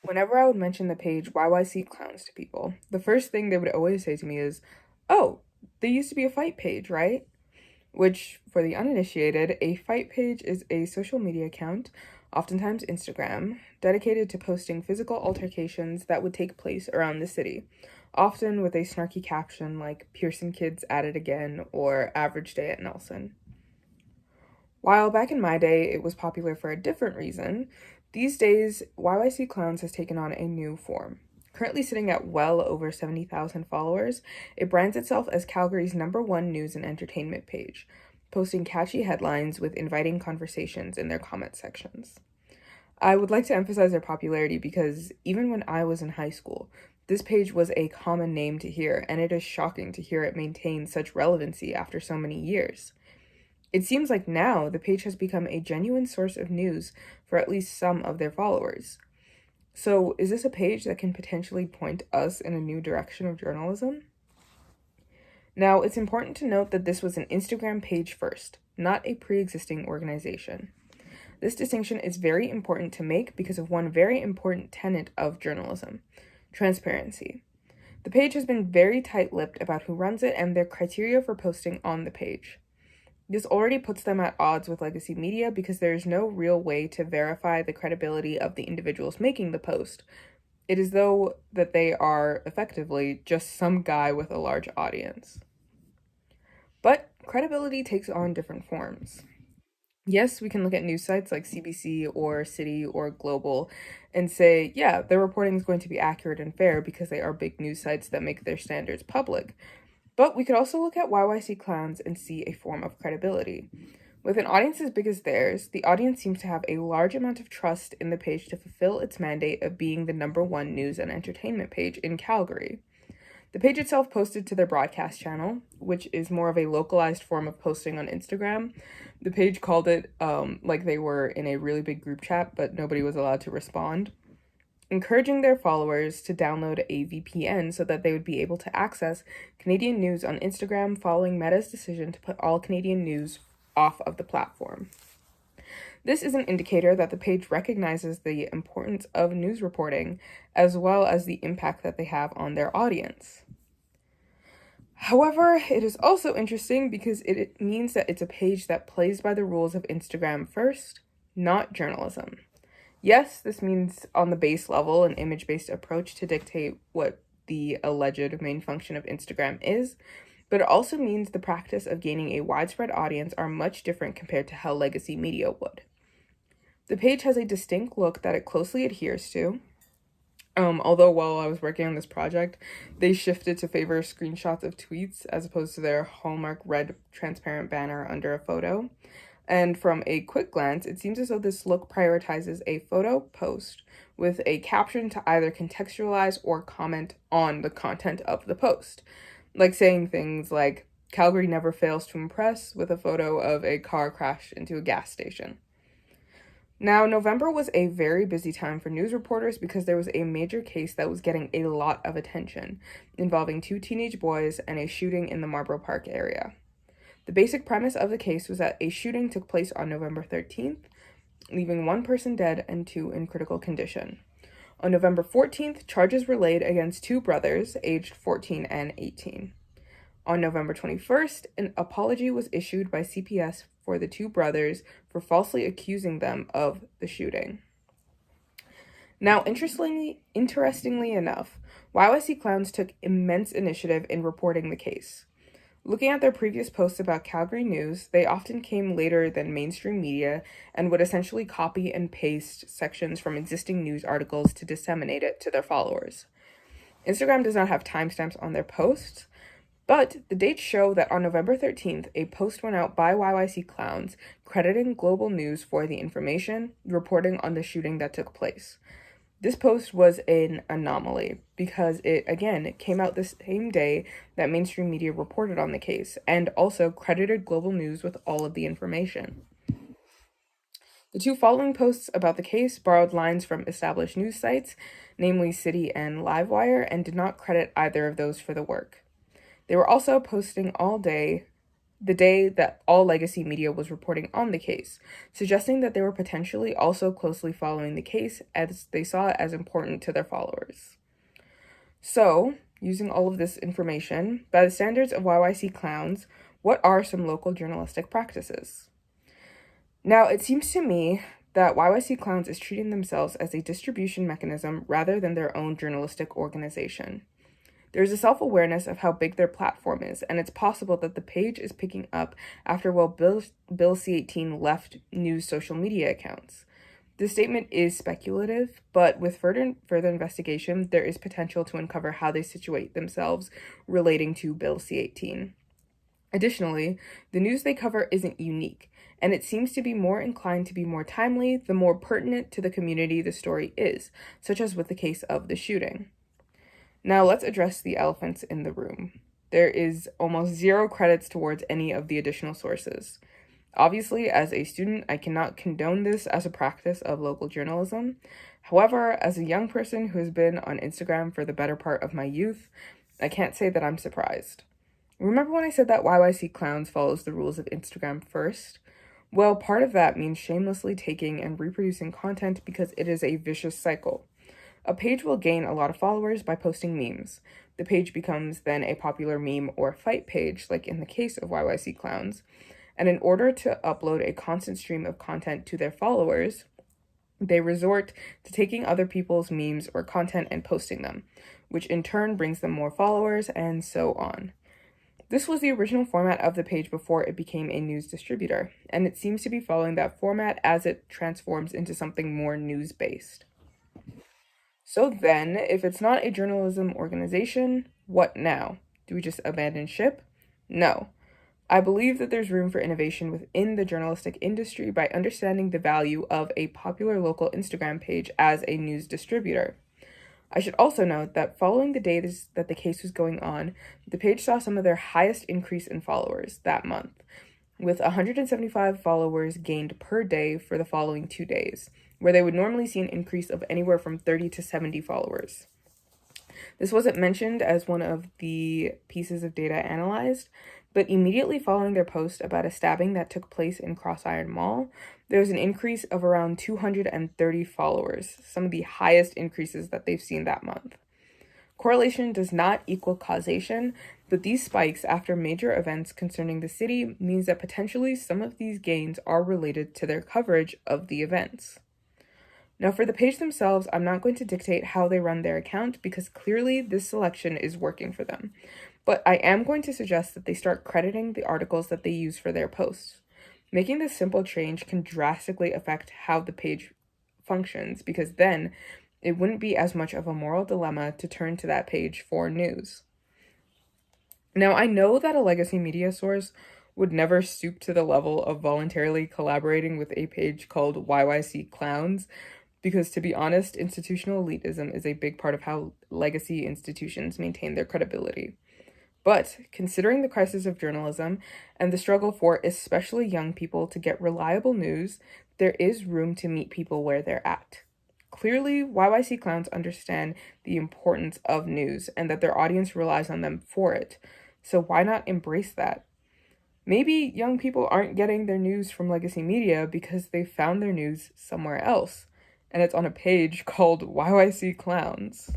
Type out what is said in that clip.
Whenever I would mention the page yyc.clowns to people, the first thing they would always say to me is, "Oh, they used to be a fight page, right?" Which, for the uninitiated, a fight page is a social media account, oftentimes Instagram, dedicated to posting physical altercations that would take place around the city, often with a snarky caption like "Pearson kids at it again" or "Average day at Nelson." While back in my day it was popular for a different reason, these days yyc Clowns has taken on a new form. Currently sitting at well over 70,000 followers, it brands itself as Calgary's #1 news and entertainment page, posting catchy headlines with inviting conversations in their comment sections. I would like to emphasize their popularity because even when I was in high school, this page was a common name to hear, and it is shocking to hear it maintain such relevancy after so many years. It seems like now the page has become a genuine source of news for at least some of their followers. So, is this a page that can potentially point us in a new direction of journalism? Now, it's important to note that this was an Instagram page first, not a pre-existing organization. This distinction is very important to make because of one very important tenet of journalism: transparency. The page has been very tight-lipped about who runs it and their criteria for posting on the page. This already puts them at odds with legacy media because there is no real way to verify the credibility of the individuals making the post. It is though that they are effectively just some guy with a large audience. But credibility takes on different forms. Yes, we can look at news sites like CBC or City or Global and say, yeah, their reporting is going to be accurate and fair because they are big news sites that make their standards public. But we could also look at yyc Clowns and see a form of credibility. With an audience as big as theirs, the audience seems to have a large amount of trust in the page to fulfill its mandate of being the #1 news and entertainment page in Calgary. The page itself posted to their broadcast channel, which is more of a localized form of posting on Instagram. The page called it like they were in a really big group chat, but nobody was allowed to respond, encouraging their followers to download a VPN so that they would be able to access Canadian news on Instagram following Meta's decision to put all Canadian news off of the platform. This is an indicator that the page recognizes the importance of news reporting as well as the impact that they have on their audience. However, it is also interesting because it means that it's a page that plays by the rules of Instagram first, not journalism. Yes, this means on the base level an image-based approach to dictate what the alleged main function of Instagram is, but it also means the practice of gaining a widespread audience are much different compared to how legacy media would. The page has a distinct look that it closely adheres to, although while I was working on this project, they shifted to favor screenshots of tweets as opposed to their hallmark red transparent banner under a photo. And from a quick glance, it seems as though this look prioritizes a photo post with a caption to either contextualize or comment on the content of the post, like saying things like, "Calgary never fails to impress," with a photo of a car crashed into a gas station. Now, November was a very busy time for news reporters because there was a major case that was getting a lot of attention, involving 2 teenage boys and a shooting in the Marlborough Park area. The basic premise of the case was that a shooting took place on November 13th, leaving 1 person dead and 2 in critical condition. On November 14th, charges were laid against 2 brothers, aged 14 and 18. On November 21st, an apology was issued by CPS for the 2 brothers for falsely accusing them of the shooting. Now, interestingly enough, yyc Clowns took immense initiative in reporting the case. Looking at their previous posts about Calgary news, they often came later than mainstream media and would essentially copy and paste sections from existing news articles to disseminate it to their followers. Instagram does not have timestamps on their posts, but the dates show that on November 13th, a post went out by yyc Clowns crediting Global News for the information, reporting on the shooting that took place. This post was an anomaly because it came out the same day that mainstream media reported on the case and also credited Global News with all of the information. The 2 following posts about the case borrowed lines from established news sites, namely City and LiveWire, and did not credit either of those for the work. They were also posting all day the day that all legacy media was reporting on the case, suggesting that they were potentially also closely following the case as they saw it as important to their followers. So, using all of this information, by the standards of yyc.clowns, what are some local journalistic practices? Now, it seems to me that yyc.clowns is treating themselves as a distribution mechanism rather than their own journalistic organization. There is a self-awareness of how big their platform is, and it's possible that the page is picking up after Bill C-18 left news social media accounts. This statement is speculative, but with further investigation, there is potential to uncover how they situate themselves relating to Bill C-18. Additionally, the news they cover isn't unique, and it seems to be more inclined to be more timely the more pertinent to the community the story is, such as with the case of the shooting. Now let's address the elephants in the room. There is almost zero credits towards any of the additional sources. Obviously, as a student, I cannot condone this as a practice of local journalism. However, as a young person who has been on Instagram for the better part of my youth, I can't say that I'm surprised. Remember when I said that yyc.clowns follows the rules of Instagram first? Well, part of that means shamelessly taking and reproducing content because it is a vicious cycle. A page will gain a lot of followers by posting memes. The page becomes then a popular meme or fight page, like in the case of yyc.clowns. And in order to upload a constant stream of content to their followers, they resort to taking other people's memes or content and posting them, which in turn brings them more followers, and so on. This was the original format of the page before it became a news distributor, and it seems to be following that format as it transforms into something more news-based. So then, if it's not a journalism organization, what now? Do we just abandon ship? No. I believe that there's room for innovation within the journalistic industry by understanding the value of a popular local Instagram page as a news distributor. I should also note that following the day that the case was going on, the page saw some of their highest increase in followers that month, with 175 followers gained per day for the following 2 days, where they would normally see an increase of anywhere from 30 to 70 followers. This wasn't mentioned as one of the pieces of data analyzed, but immediately following their post about a stabbing that took place in Cross Mall, there was an increase of around 230 followers, some of the highest increases that they've seen that month. Correlation does not equal causation, but these spikes after major events concerning the city means that potentially some of these gains are related to their coverage of the events. Now, for the page themselves, I'm not going to dictate how they run their account because clearly this selection is working for them. But I am going to suggest that they start crediting the articles that they use for their posts. Making this simple change can drastically affect how the page functions because then it wouldn't be as much of a moral dilemma to turn to that page for news. Now, I know that a legacy media source would never stoop to the level of voluntarily collaborating with a page called yyc.clowns, because to be honest, institutional elitism is a big part of how legacy institutions maintain their credibility. But considering the crisis of journalism and the struggle for especially young people to get reliable news, there is room to meet people where they're at. Clearly, yyc.clowns understand the importance of news and that their audience relies on them for it. So why not embrace that? Maybe young people aren't getting their news from legacy media because they found their news somewhere else, and it's on a page called yyc.clowns.